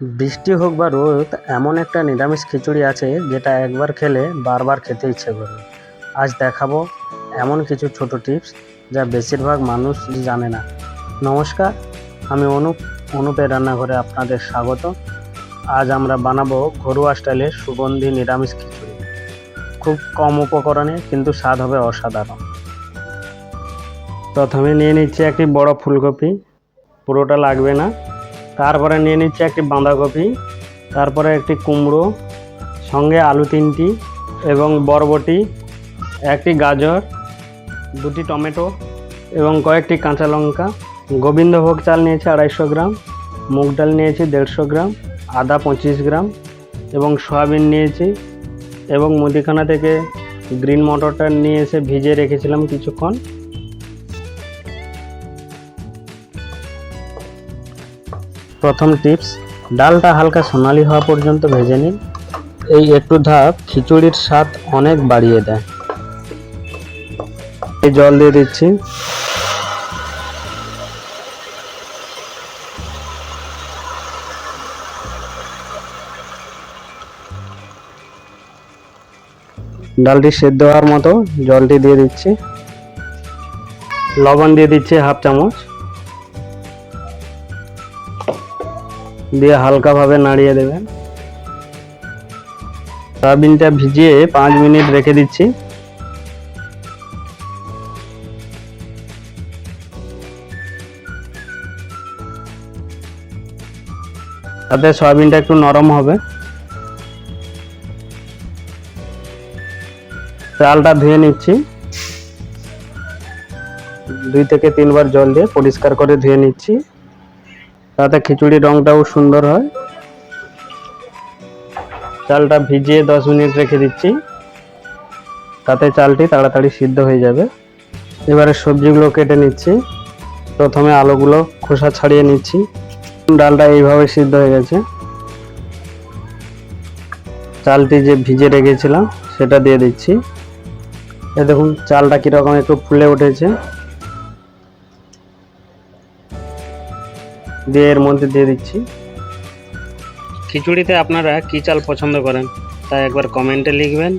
বৃষ্টি হোক বা রোদ, এমন একটা নিরামিষ খিচুড়ি আছে যেটা একবার খেলে বারবার খেতে ইচ্ছে করবে। আজ দেখাবো এমন কিছু ছোট টিপস যা বেশিরভাগ মানুষ জানে না। নমস্কার, আমি অনুপের রান্নাঘরে আপনাদের স্বাগত। আজ আমরা বানাবো ঘরোয়া স্টাইলের সুগন্ধি নিরামিষ খিচুড়ি। খুব কম উপকরণে কিন্তু স্বাদ হবে অসাধারণ। প্রথমে নিয়ে নিচ্ছি একটি বড় ফুলকপি, পুরোটা লাগবে না। তারপরে নিয়ে নিচ্ছি একটি বাঁধাকপি, তারপরে একটি কুমড়ো, সঙ্গে আলু 3টি এবং বরবটি, একটি গাজর, 2টি টমেটো এবং কয়েকটি কাঁচা লঙ্কা। গোবিন্দভোগ চাল নিয়েছি 250 গ্রাম, মুগ ডাল নিয়েছি 150 গ্রাম, আদা 25 গ্রাম এবং সয়াবিন নিয়েছি, এবং মুদিখানা থেকে গ্রিন মটরটা নিয়ে এসে ভিজিয়ে রেখেছিলাম কিছুক্ষণ। প্রথম টিপস, ডালটা হালকা সোনালি হওয়া পর্যন্ত ভেজে নিন। এই একটু ধাপ খিচুড়ির স্বাদ অনেক বাড়িয়ে দেয়। এই জল দিয়ে দিচ্ছি। ডালটি সেদ্ধ হওয়ার মতো জলটি দিয়ে দিচ্ছি। লবণ দিয়ে দিচ্ছি হাফ চামচ, দিয়ে হালকাভাবে নাড়িয়ে দেবেন। সয়াবিনটা ভিজিয়ে 5 মিনিট রেখে দিচ্ছি। তাতে সয়াবিনটা একটু নরম হবে। চালটা ধুয়ে নিচ্ছি, 2 থেকে 3 বার জল দিয়ে পরিষ্কার করে ধুয়ে নিচ্ছি, তাতে খিচুড়ির রংটাও সুন্দর হয়। চালটা ভিজিয়ে 10 মিনিট রেখে দিচ্ছি, তাতে চালটি তাড়াতাড়ি সিদ্ধ হয়ে যাবে। এবারে সবজিগুলো কেটে নিচ্ছি। প্রথমে আলুগুলো খোসা ছাড়িয়ে নিচ্ছি। ডালটা এইভাবে সিদ্ধ হয়ে গেছে। চালটি যে ভিজে রেখেছিলাম সেটা দিয়ে দিচ্ছি। এই দেখুন চালটা কীরকম একটু ফুলে উঠেছে। দিয়ে এর মধ্যে দিয়ে দিচ্ছি। খিচুড়িতে আপনারা কী চাল পছন্দ করেন তা একবার কমেন্টে লিখবেন।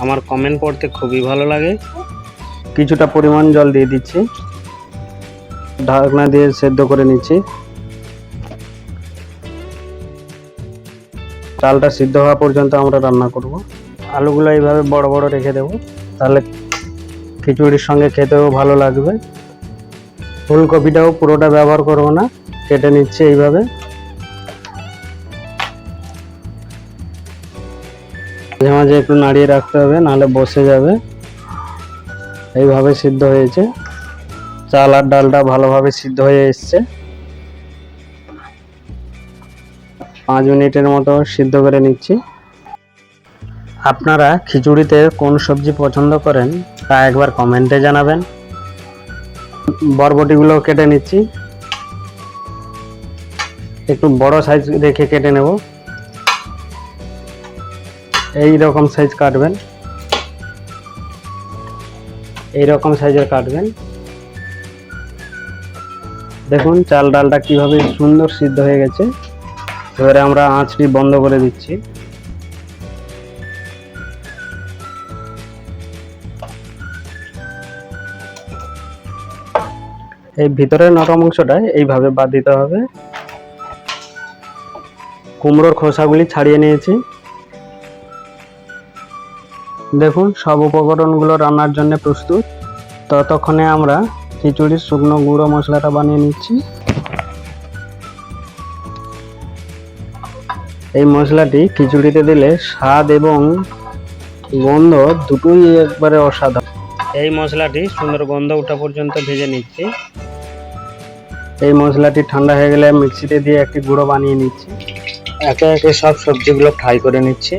আমার কমেন্ট পড়তে খুবই ভালো লাগে। কিছুটা পরিমাণ জল দিয়ে দিচ্ছি, ঢাকনা দিয়ে সেদ্ধ করে নিচ্ছি। চালটা সিদ্ধ হওয়া পর্যন্ত আমরা রান্না করব। আলুগুলো এইভাবে বড় বড় রেখে দেব, তাহলে খিচুড়ির সঙ্গে খেতেও ভালো লাগবে। ফুলকপিটাও পুরোটা ব্যবহার করব না, কেটে নিচ্ছি এইভাবে। মাঝে মাঝে একটু নাড়িয়ে রাখতে হবে, নাহলে বসে যাবে। এইভাবে সিদ্ধ হয়েছে। চাল আর ডালটা ভালোভাবে সিদ্ধ হয়ে এসছে। 5 মিনিটের মতো সিদ্ধ করে নিচ্ছি। আপনারা খিচুড়িতে কোন সবজি পছন্দ করেন তা একবার কমেন্টে জানাবেন। বরবটিগুলো কেটে নিচ্ছি, একটু বড় সাইজ রেখে কেটে নেব। এই রকম সাইজ কাটবেন, এই রকম সাইজের কাটবেন। দেখুন চাল ডালটা কিভাবে সুন্দর সিদ্ধ হয়ে গেছে। এবারে আমরা আঁচটি বন্ধ করে দিচ্ছি। এই ভিতরের নরম অংশটা এইভাবে বাদ দিতে হবে। কুমড়োর খোসাগুলি ছাড়িয়ে নিয়েছি। দেখুন সব উপকরণগুলো রান্নার জন্য প্রস্তুত। ততক্ষণে আমরা খিচুড়ির শুকনো গুঁড়ো মশলাটা বানিয়ে নিচ্ছি। এই মশলাটি খিচুড়িতে দিলে স্বাদ এবং গন্ধ দুটোই একবারে অসাধারণ। এই মশলাটি সুন্দর গন্ধ ওঠা পর্যন্ত ভেজে নিচ্ছি। এই মশলাটি ঠান্ডা হয়ে গেলে মিক্সিতে দিয়ে একটি গুঁড়ো বানিয়ে নিচ্ছি। একে একে সব সবজিগুলো ফ্রাই করে নিচ্ছি।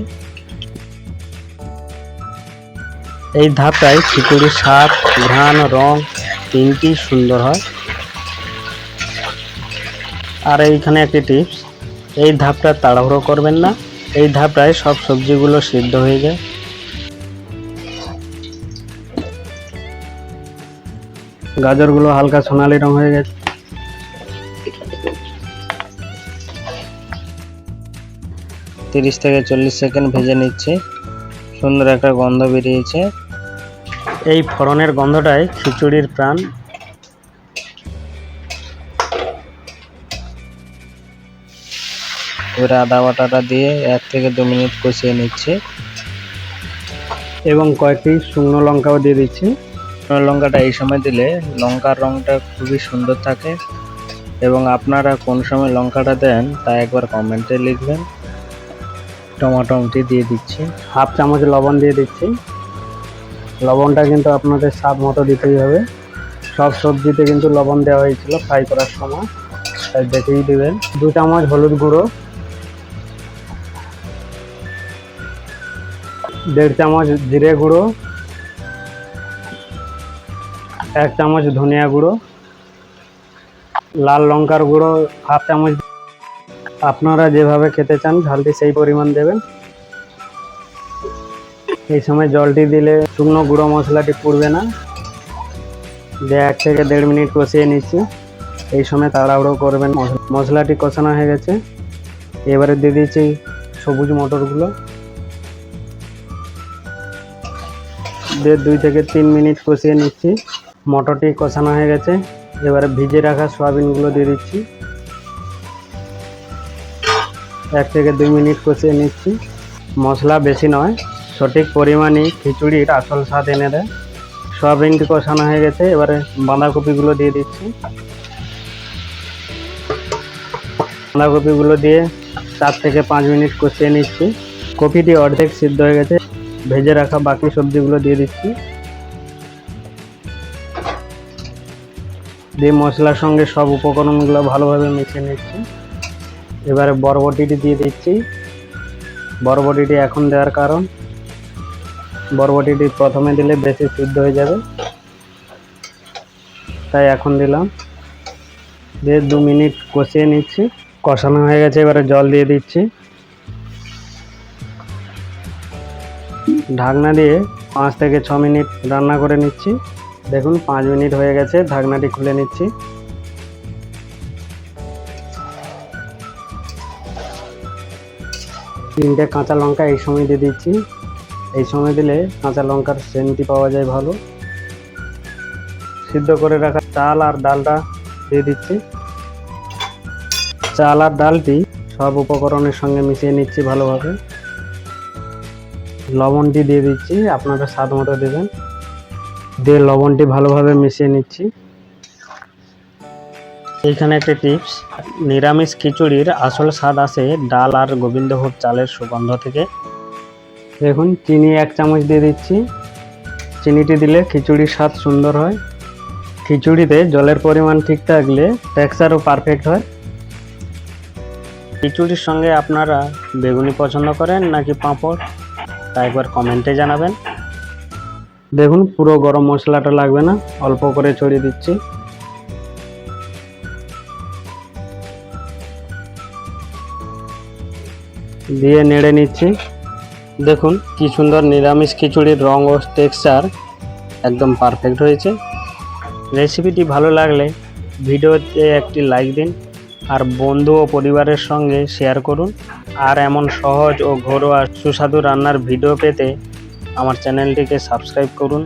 এই ধাপটায় খিচুড়ির স্বাদ, ঘ্রাণ, রং 3টি সুন্দর হয়। আর এইখানে একটি টিপস, এই ধাপটা তাড়াহুড়ো করবেন না। এই ধাপটায় সব সবজিগুলো সিদ্ধ হয়ে যায়। গাজরগুলো হালকা সোনালি রং হয়ে গেছে। 30 থেকে 40 সেকেন্ড ভেজে নিচ্ছি। সুন্দর একটা গন্ধ বেরিয়েছে। এই ফোড়নের গন্ধটাই খিচুড়ির প্রাণ। এবারে আদা বাটাটা দিয়ে 1 থেকে 2 মিনিট কষিয়ে নিচ্ছি এবং কয়েকটি শুকনো লঙ্কাও দিয়ে দিচ্ছি। শুকনো লঙ্কাটা এই সময় দিলে লঙ্কার রঙটা খুবই সুন্দর থাকে এবং আপনারা কোন সময় লঙ্কাটা দেন তা একবার কমেন্টে লিখবেন। টমেটোটি দিয়ে দিচ্ছি, হাফ চামচ লবণ দিয়ে দিচ্ছি। লবণটা কিন্তু আপনাদের স্বাদ মতো দিতেই হবে। সব সবজিতে কিন্তু লবণ দেওয়া হয়েছিল ফ্রাই করার সময়, তাই দেখেই দিবেন। 2 চামচ হলুদ গুঁড়ো, 1.5 চামচ জিরে গুঁড়ো, 1 চামচ ধনিয়া গুঁড়ো, লাল লঙ্কার গুঁড়ো হাফ চামচ। আপনারা যেভাবে খেতে চান ঝালটি সেই পরিমাণ দেবেন। এই সময় জলটি দিলে শুকনো গুঁড়ো মশলাটি পুড়বে না। দিয়ে 1 থেকে 1.5 মিনিট কষিয়ে নিচ্ছি। এই সময় তাড়াহুড়ো করবেন। মশলাটি কষানো হয়ে গেছে, এবারে দিয়ে দিচ্ছি সবুজ মটরগুলো। দিয়ে 2 থেকে 3 মিনিট কষিয়ে নিচ্ছি। মটরটি কষানো হয়ে গেছে, এবারে ভিজে রাখা সয়াবিনগুলো দিয়ে দিচ্ছি। 1 থেকে 2 মিনিট কষিয়ে নিচ্ছি। মশলা বেশি নয়, সঠিক পরিমাণই খিচুড়ির আসল স্বাদ এনে দেয়। সয়াবিনটি কষানো হয়ে গেছে, এবারে বাঁধাকপিগুলো দিয়ে দিচ্ছি। বাঁধাকপিগুলো দিয়ে 4 থেকে 5 মিনিট কষিয়ে নিচ্ছি। কপিটি অর্ধেক সিদ্ধ হয়ে গেছে, ভেজে রাখা বাকি সবজিগুলো দিয়ে দিচ্ছি। দিয়ে মশলার সঙ্গে সব উপকরণগুলো ভালোভাবে মিশিয়ে নিচ্ছি। এবারে বরবটিটি দিয়ে দিচ্ছি। বরবটিটি এখন দেওয়ার কারণ, বরবটিটি প্রথমে দিলে বেশি সিদ্ধ হয়ে যাবে, তাই এখন দিলাম। দিয়ে 2 মিনিট কষিয়ে নিচ্ছি। কষানো হয়ে গেছে, এবারে জল দিয়ে দিচ্ছি। ঢাকনা দিয়ে 5 থেকে 6 মিনিট রান্না করে নিচ্ছি। দেখুন 5 মিনিট হয়ে গেছে, ঢাকনাটি খুলে নিচ্ছি। তিনটে কাঁচা লঙ্কা এই সময় দিয়ে দিচ্ছি। এই সময় দিলে কাঁচা লঙ্কার সেন্টটি পাওয়া যায় ভালো। সিদ্ধ করে রাখা চাল আর ডালটা দিয়ে দিচ্ছি। চাল আর ডালটি সব উপকরণের সঙ্গে মিশিয়ে নিচ্ছি ভালোভাবে। লবণটি দিয়ে দিচ্ছি, আপনারা স্বাদ মতো দেবেন। দিয়ে লবণটি ভালোভাবে মিশিয়ে নিচ্ছি। এইখানে একটা টিপস, নিরামিষ খিচুড়ির আসল স্বাদ আসে ডাল আর গোবিন্দভোগ চালের সুগন্ধ থেকে। দেখুন চিনি 1 চামচ দিয়ে দিচ্ছি। চিনিটি দিলে খিচুড়ির স্বাদ সুন্দর হয়। খিচুড়িতে জলের পরিমাণ ঠিক থাকলে টেক্সচারও পারফেক্ট হয়। খিচুড়ির সঙ্গে আপনারা বেগুনি পছন্দ করেন নাকি পাঁপড়, তা একবার কমেন্টে জানাবেন। দেখুন পুরো গরম মশলাটা লাগবে না, অল্প করে ছড়িয়ে দিচ্ছি। দিয়ে নেড়ে নিচ্ছি। দেখুন কি সুন্দর নিরামিষ খিচুড়ির রং ও টেক্সচার একদম পারফেক্ট হয়েছে। রেসিপিটি ভালো লাগলে ভিডিওতে একটি লাইক দিন আর বন্ধু ও পরিবারের সঙ্গে শেয়ার করুন। আর এমন সহজ ও ঘরোয়া সুস্বাদু রান্নার ভিডিও পেতে আমার চ্যানেলটিকে সাবস্ক্রাইব করুন।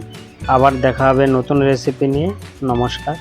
আবার দেখা হবে নতুন রেসিপি নিয়ে। নমস্কার।